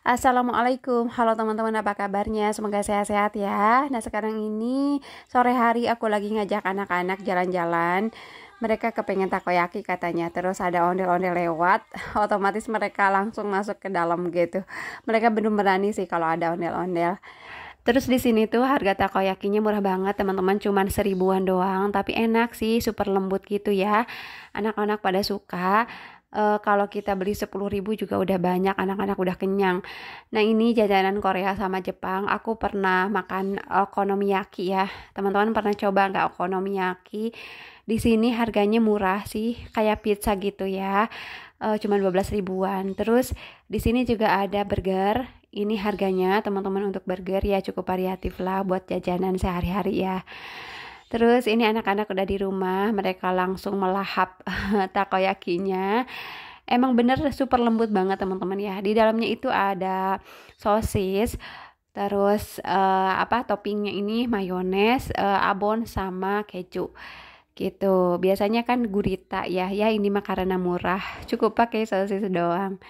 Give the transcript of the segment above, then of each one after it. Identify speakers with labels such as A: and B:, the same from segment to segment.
A: Assalamualaikum, halo teman-teman, apa kabarnya? Semoga sehat-sehat ya. Nah, sekarang ini sore hari aku lagi ngajak anak-anak jalan-jalan. Mereka kepengen takoyaki katanya. Terus ada ondel-ondel lewat, otomatis mereka langsung masuk ke dalam gitu. Mereka belum berani sih kalau ada ondel-ondel. Terus di sini tuh harga takoyakinya murah banget teman-teman, cuman 1.000-an doang, tapi enak sih, super lembut gitu ya. Anak-anak pada suka. Kalau kita beli 10.000 juga udah banyak, anak-anak udah kenyang. Nah, ini jajanan Korea sama Jepang. Aku pernah makan okonomiyaki ya. Teman-teman pernah coba nggak okonomiyaki? Di sini harganya murah sih, kayak pizza gitu ya. Cuma 12 ribuan. Terus di sini juga ada burger. Ini harganya teman-teman untuk burger ya cukup variatif lah buat jajanan sehari-hari ya. Terus ini anak-anak udah di rumah, mereka langsung melahap takoyakinya. Emang bener super lembut banget teman-teman ya. Di dalamnya itu ada sosis, terus toppingnya ini mayones, abon sama keju gitu. Biasanya kan gurita ya. Ya ini mah karena murah, cukup pakai sosis doang.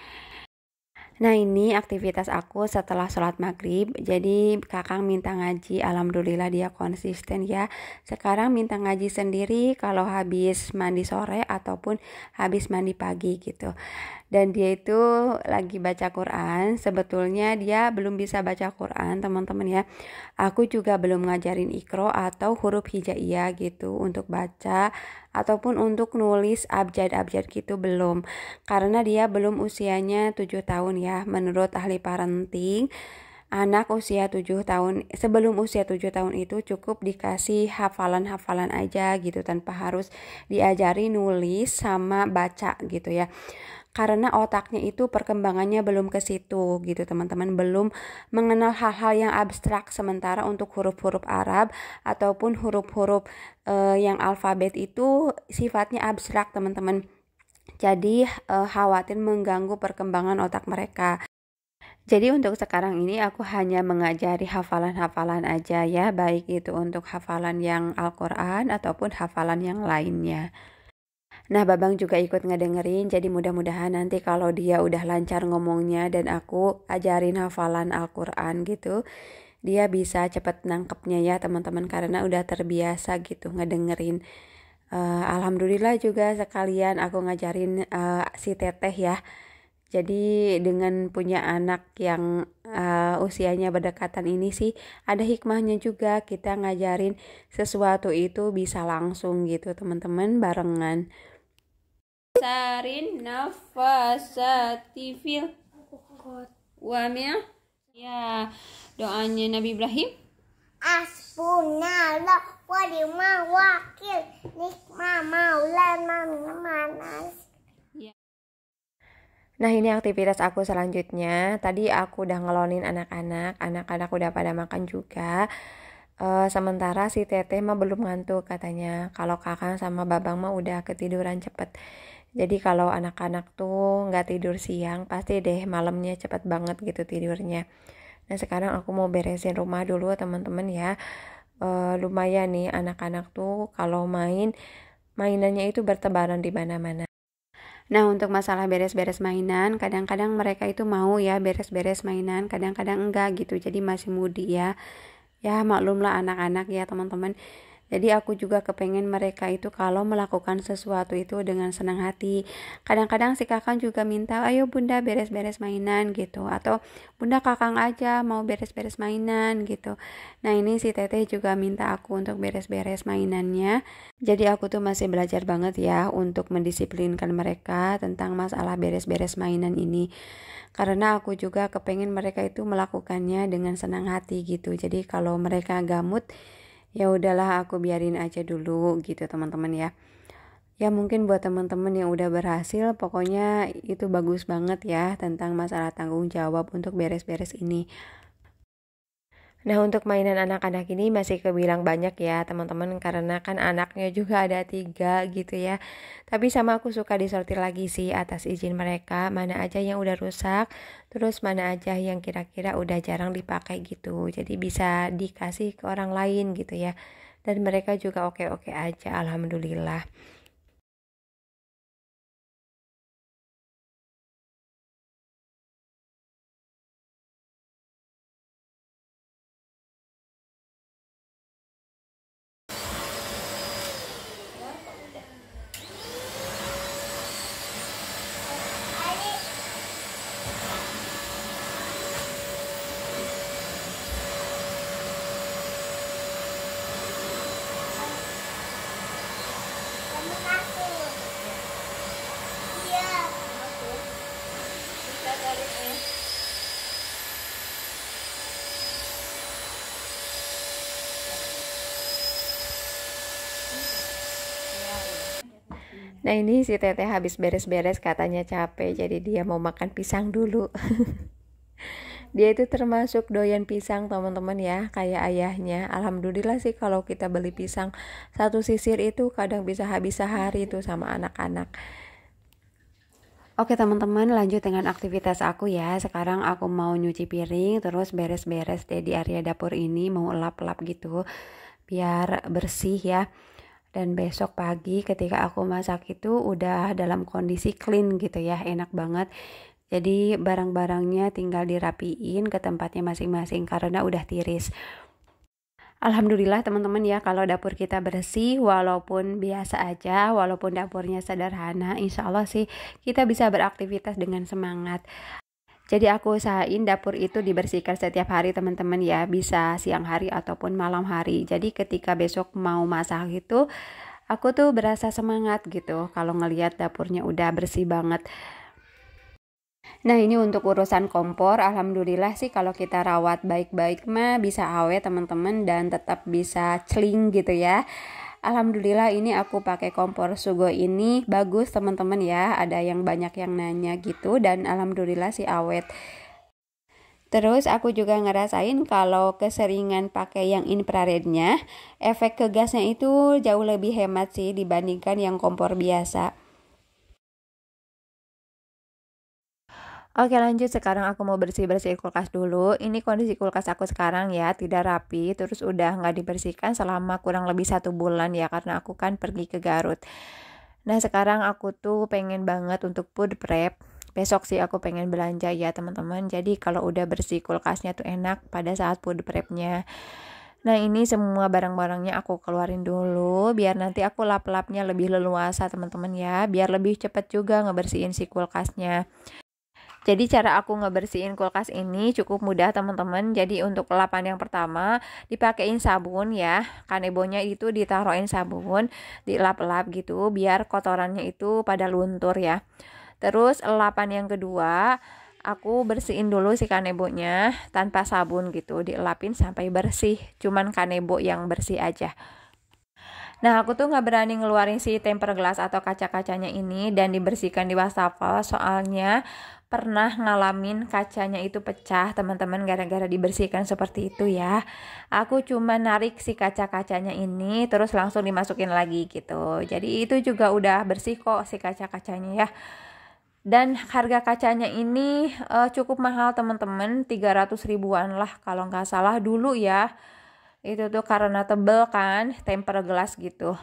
A: Nah, ini aktivitas aku setelah sholat maghrib. Jadi kakak minta ngaji, alhamdulillah dia konsisten ya. Sekarang minta ngaji sendiri kalau habis mandi sore ataupun habis mandi pagi gitu. Dan dia itu lagi baca Quran. Sebetulnya dia belum bisa baca Quran teman-teman ya. Aku juga belum ngajarin ikro atau huruf hijaiyah gitu untuk baca ataupun untuk nulis abjad-abjad gitu belum, karena dia belum usianya 7 tahun ya. Menurut ahli parenting, anak usia 7 tahun, sebelum usia 7 tahun itu cukup dikasih hafalan-hafalan aja gitu tanpa harus diajari nulis sama baca gitu ya. Karena otaknya itu perkembangannya belum ke situ gitu teman-teman, belum mengenal hal-hal yang abstrak. Sementara untuk huruf-huruf Arab ataupun huruf-huruf yang alfabet itu sifatnya abstrak teman-teman. Jadi khawatir mengganggu perkembangan otak mereka. Jadi untuk sekarang ini aku hanya mengajari hafalan-hafalan aja ya, baik itu untuk hafalan yang Al-Quran ataupun hafalan yang lainnya. Nah, Babang juga ikut ngedengerin, jadi mudah-mudahan nanti kalau dia udah lancar ngomongnya dan aku ajarin hafalan Al-Quran gitu, dia bisa cepet nangkepnya ya teman-teman, karena udah terbiasa gitu ngedengerin. Alhamdulillah juga sekalian aku ngajarin si Teteh ya. Jadi dengan punya anak yang usianya berdekatan ini sih ada hikmahnya juga, kita ngajarin sesuatu itu bisa langsung gitu teman-teman barengan. Sarin nafasati fil wamil. Ya, doanya Nabi Ibrahim.
B: Asbunallah wa ni'mal wakil, nikma maulana manas.
A: Ya. Nah, ini aktivitas aku selanjutnya. Tadi aku udah ngelonin anak-anak udah pada makan juga. Sementara si Teteh mah belum ngantuk katanya. Kalau kakak sama babang mah udah ketiduran cepet. Jadi kalau anak-anak tuh nggak tidur siang, pasti deh malamnya cepet banget gitu tidurnya. Nah, sekarang aku mau beresin rumah dulu teman-teman ya. Lumayan nih anak-anak tuh kalau mainannya itu bertebaran di mana-mana. Nah, untuk masalah beres-beres mainan, kadang-kadang mereka itu mau ya beres-beres mainan, kadang-kadang enggak gitu. Jadi masih mudi ya. Ya, maklumlah anak-anak ya teman-teman. Jadi aku juga kepengen mereka itu kalau melakukan sesuatu itu dengan senang hati. Kadang-kadang si kakang juga minta, ayo bunda beres-beres mainan gitu. Atau bunda kakang aja mau beres-beres mainan gitu. Nah, ini si teteh juga minta aku untuk beres-beres mainannya. Jadi aku tuh masih belajar banget ya untuk mendisiplinkan mereka tentang masalah beres-beres mainan ini. Karena aku juga kepengen mereka itu melakukannya dengan senang hati gitu. Jadi kalau mereka gamut, ya udahlah aku biarin aja dulu gitu teman-teman ya. Ya mungkin buat teman-teman yang udah berhasil, pokoknya itu bagus banget ya tentang masalah tanggung jawab untuk beres-beres ini. Nah, untuk mainan anak-anak ini masih kebilang banyak ya teman-teman, karena kan anaknya juga ada 3 gitu ya. Tapi sama aku suka disortir lagi sih atas izin mereka, mana aja yang udah rusak, terus mana aja yang kira-kira udah jarang dipakai gitu. Jadi bisa dikasih ke orang lain gitu ya. Dan mereka juga oke-oke aja, alhamdulillah. Nah ini si Teteh habis beres-beres katanya capek, jadi dia mau makan pisang dulu. Dia itu termasuk doyan pisang teman-teman ya, kayak ayahnya. Alhamdulillah sih kalau kita beli pisang satu sisir itu kadang bisa habis sehari tuh sama anak-anak. Oke teman-teman, lanjut dengan aktivitas aku ya. Sekarang aku mau nyuci piring, terus beres-beres deh di area dapur ini, mau lap-lap gitu biar bersih ya. Dan besok pagi ketika aku masak itu udah dalam kondisi clean gitu ya, enak banget. Jadi barang-barangnya tinggal dirapiin ke tempatnya masing-masing karena udah tiris. Alhamdulillah teman-teman ya, kalau dapur kita bersih walaupun biasa aja, walaupun dapurnya sederhana, insya Allah sih kita bisa beraktivitas dengan semangat. Jadi aku usahain dapur itu dibersihkan setiap hari teman-teman ya, bisa siang hari ataupun malam hari. Jadi ketika besok mau masak itu, aku tuh berasa semangat gitu kalau ngelihat dapurnya udah bersih banget. Nah ini untuk urusan kompor, alhamdulillah sih kalau kita rawat baik-baik mah bisa awet teman-teman dan tetap bisa celing gitu ya. Alhamdulillah ini aku pakai kompor Sugo ini bagus teman-teman ya. Ada yang banyak yang nanya gitu dan alhamdulillah sih awet. Terus aku juga ngerasain kalau keseringan pakai yang infrarednya, efek ke gasnya itu jauh lebih hemat sih dibandingkan yang kompor biasa. Oke lanjut, sekarang aku mau bersih-bersih kulkas dulu. Ini kondisi kulkas aku sekarang ya, tidak rapi, terus udah nggak dibersihkan selama kurang lebih 1 bulan ya, karena aku kan pergi ke Garut. Nah sekarang aku tuh pengen banget untuk food prep. Besok sih aku pengen belanja ya teman-teman. Jadi kalau udah bersih kulkasnya tuh enak pada saat food prepnya. Nah ini semua barang-barangnya aku keluarin dulu biar nanti aku lap-lapnya lebih leluasa teman-teman ya. Biar lebih cepet juga ngebersihin si kulkasnya. Jadi cara aku ngebersihin kulkas ini cukup mudah teman-teman. Jadi untuk lapan yang pertama dipakein sabun ya. Kanebonya itu ditaruhin sabun, dilap-lap gitu biar kotorannya itu pada luntur ya. Terus lapan yang kedua aku bersihin dulu si kanebonya tanpa sabun gitu, dielapin sampai bersih. Cuman kanebo yang bersih aja. Nah, aku tuh nggak berani ngeluarin si tempered glass atau kaca-kacanya ini dan dibersihkan di wastafel soalnya pernah ngalamin kacanya itu pecah teman-teman gara-gara dibersihkan seperti itu ya. Aku cuma narik si kaca-kacanya ini terus langsung dimasukin lagi gitu. Jadi itu juga udah bersih kok si kaca-kacanya ya. Dan harga kacanya ini cukup mahal teman-teman, 300 ribuan lah kalau nggak salah dulu ya. Itu tuh karena tebel kan, tempered glass gitu.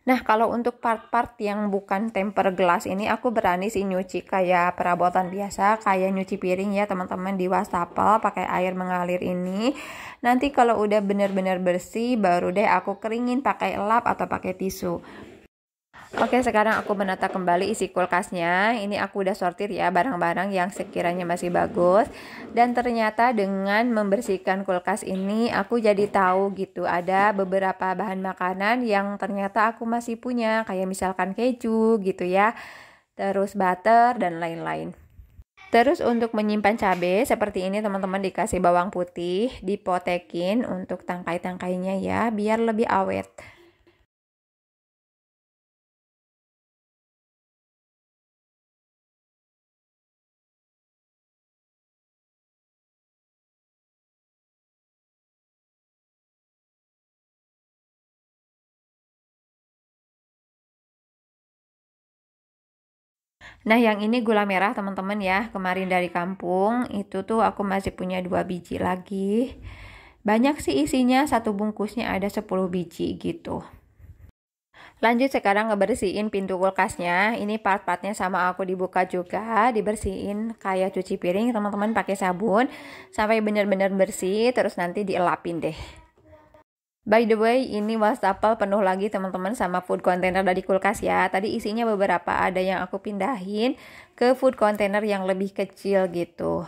A: Nah kalau untuk part-part yang bukan tempered glass ini aku berani sih nyuci kayak perabotan biasa, kayak nyuci piring ya teman-teman di wastafel pakai air mengalir ini. Nanti kalau udah bener-bener bersih baru deh aku keringin pakai lap atau pakai tisu. Oke, sekarang aku menata kembali isi kulkasnya. Ini aku udah sortir ya barang-barang yang sekiranya masih bagus. Dan ternyata dengan membersihkan kulkas ini aku jadi tahu gitu ada beberapa bahan makanan yang ternyata aku masih punya. Kayak misalkan keju gitu ya. Terus butter dan lain-lain. Terus untuk menyimpan cabai seperti ini teman-teman dikasih bawang putih, dipotekin untuk tangkai-tangkainya ya biar lebih awet. Nah yang ini gula merah teman-teman ya, kemarin dari kampung itu tuh aku masih punya 2 biji lagi. Banyak sih isinya, satu bungkusnya ada 10 biji gitu. Lanjut sekarang ngebersihin pintu kulkasnya. Ini part-partnya sama aku dibuka juga, dibersihin kayak cuci piring teman-teman pakai sabun sampai benar-benar bersih, terus nanti dielapin deh. By the way, ini wastafel penuh lagi teman-teman sama food container dari kulkas ya. Tadi isinya beberapa, ada yang aku pindahin ke food container yang lebih kecil gitu.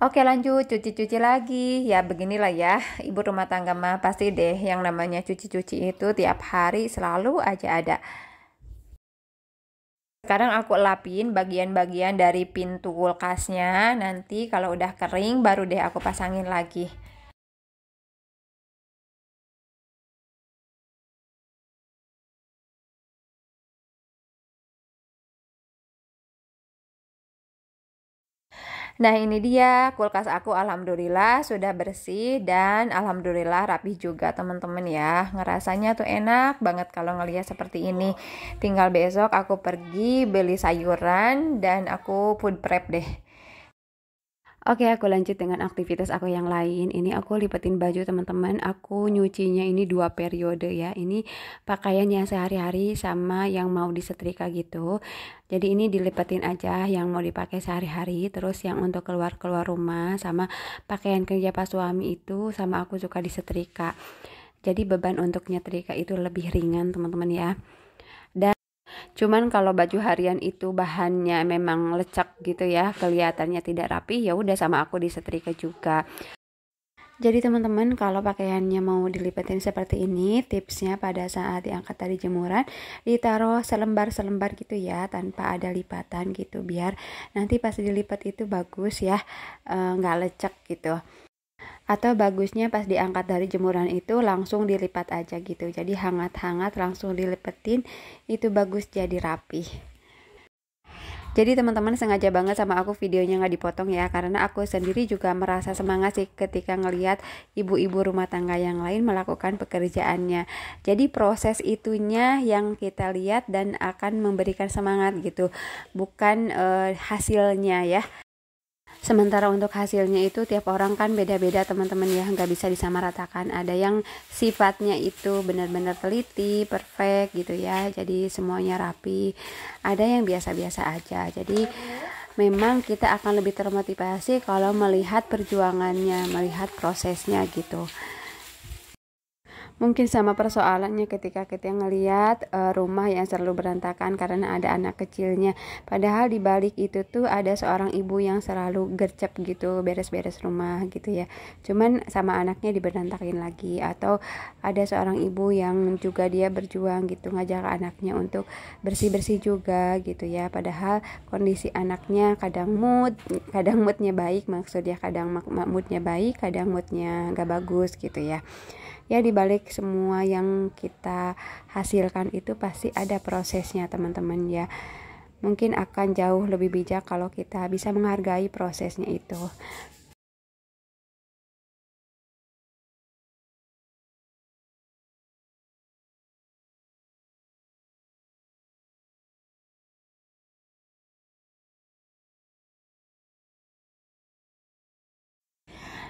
A: Oke lanjut, cuci-cuci lagi. Ya beginilah ya, ibu rumah tangga mah pasti deh yang namanya cuci-cuci itu tiap hari selalu aja ada. Sekarang aku lapin bagian-bagian dari pintu kulkasnya. Nanti kalau udah kering baru deh aku pasangin lagi. Nah ini dia kulkas aku, alhamdulillah sudah bersih dan alhamdulillah rapi juga teman-teman ya. Ngerasanya tuh enak banget kalau ngelihat seperti ini. Tinggal besok aku pergi beli sayuran dan aku food prep deh. Oke, aku lanjut dengan aktivitas aku yang lain. Ini aku lipetin baju teman-teman. Aku nyucinya ini 2 periode ya. Ini pakaian yang sehari-hari sama yang mau disetrika gitu. Jadi ini dilipetin aja yang mau dipakai sehari-hari. Terus yang untuk keluar-keluar rumah sama pakaian kerja pas suami itu sama aku suka disetrika. Jadi beban untuk nyetrika itu lebih ringan teman-teman ya. Cuman kalau baju harian itu bahannya memang lecek gitu ya, kelihatannya tidak rapi, ya udah sama aku disetrika juga. Jadi teman-teman kalau pakaiannya mau dilipatin seperti ini, tipsnya pada saat diangkat dari jemuran, ditaruh selembar-selembar gitu ya, tanpa ada lipatan gitu, biar nanti pas dilipat itu bagus ya, nggak lecek gitu. Atau bagusnya pas diangkat dari jemuran itu langsung dilipat aja gitu. Jadi hangat-hangat langsung dilipetin itu bagus jadi rapi. Jadi teman-teman sengaja banget sama aku videonya nggak dipotong ya, karena aku sendiri juga merasa semangat sih ketika ngelihat ibu-ibu rumah tangga yang lain melakukan pekerjaannya. Jadi proses itunya yang kita lihat dan akan memberikan semangat gitu, bukan hasilnya ya. Sementara untuk hasilnya itu tiap orang kan beda-beda teman-teman ya, nggak bisa disamaratakan. Ada yang sifatnya itu benar-benar teliti, perfect gitu ya, jadi semuanya rapi. Ada yang biasa-biasa aja. Jadi memang kita akan lebih termotivasi kalau melihat perjuangannya, melihat prosesnya gitu. Mungkin sama persoalannya ketika kita ngelihat rumah yang selalu berantakan karena ada anak kecilnya. Padahal di balik itu tuh ada seorang ibu yang selalu gercep gitu, beres-beres rumah gitu ya. Cuman sama anaknya diberantakin lagi. Atau ada seorang ibu yang juga dia berjuang gitu, ngajak anaknya untuk bersih-bersih juga gitu ya. Padahal kondisi anaknya kadang moodnya baik, maksudnya kadang moodnya baik, kadang moodnya gak bagus gitu ya. Ya dibalik semua yang kita hasilkan itu pasti ada prosesnya teman-teman ya. Mungkin akan jauh lebih bijak kalau kita bisa menghargai prosesnya itu.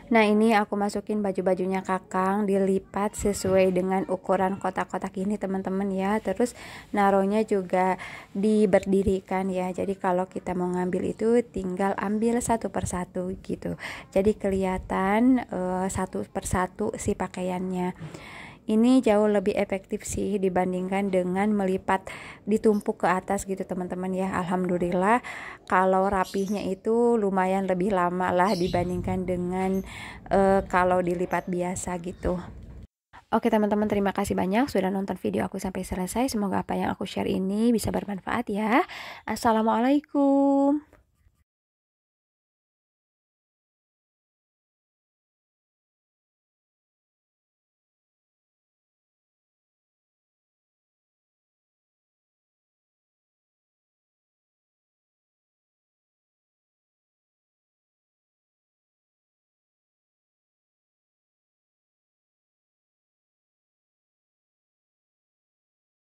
A: Nah ini aku masukin baju-bajunya Kakang, dilipat sesuai dengan ukuran kotak-kotak ini teman-teman ya. Terus naruhnya juga diberdirikan ya. Jadi kalau kita mau ngambil itu tinggal ambil satu persatu gitu. Jadi kelihatan satu persatu si pakaiannya. Ini jauh lebih efektif sih dibandingkan dengan melipat ditumpuk ke atas gitu teman-teman ya. Alhamdulillah kalau rapihnya itu lumayan lebih lama lah dibandingkan dengan kalau dilipat biasa gitu. Oke teman-teman, terima kasih banyak sudah nonton video aku sampai selesai. Semoga apa yang aku share ini bisa bermanfaat ya. Assalamualaikum.